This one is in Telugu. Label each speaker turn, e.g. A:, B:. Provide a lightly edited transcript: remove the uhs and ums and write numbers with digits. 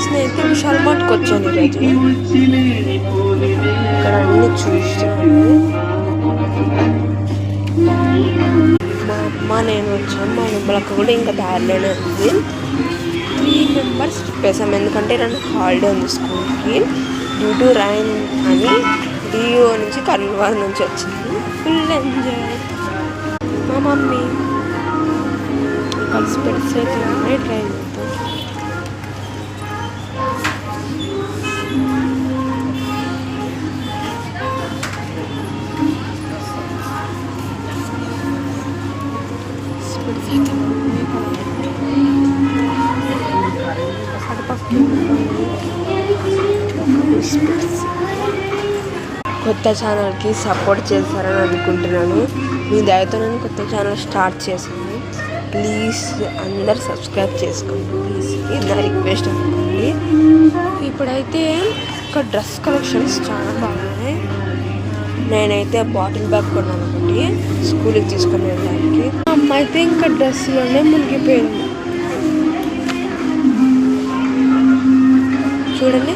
A: స్నేహితులు విశాల్ మార్ట్కి వచ్చాను ఈరోజు. ఇక్కడ అన్ని చూస్తున్నాను. మా అమ్మ నేను వచ్చాను. మా అమ్మలక్క కూడా ఇంకా దారిలోనే ఉంది. 3 మెంబర్స్ ట్రిప్ వేసాము. ఎందుకంటే నన్ను హాలిడే ఉంది స్కూల్కి డ్యూ టు రైన్ అని. డియో నుంచి కర్నూలు నుంచి వచ్చింది. Full enjoy. మా మమ్మీ కలిసి పెడితే ట్రైన్ అవుతాం. కొత్త ఛానల్కి సపోర్ట్ చేస్తారని అనుకుంటున్నాను. మీ దయతో నేను కొత్త ఛానల్ స్టార్ట్ చేశాను. ప్లీజ్ అందరు సబ్స్క్రైబ్ చేసుకోండి ప్లీజ్. ఇది నా రిక్వెస్ట్ అనుకోండి. ఇప్పుడైతే ఇక్కడ డ్రెస్ కలెక్షన్స్ చాలా బాగున్నాయి. నేనైతే బాటిల్ బ్యాగ్ కొన్నాను ఒకటి స్కూల్కి తీసుకుని వెళ్ళడానికి. అమ్మ అయితే ఇంకా డ్రెస్లోనే మునిగిపోయింది చూడండి.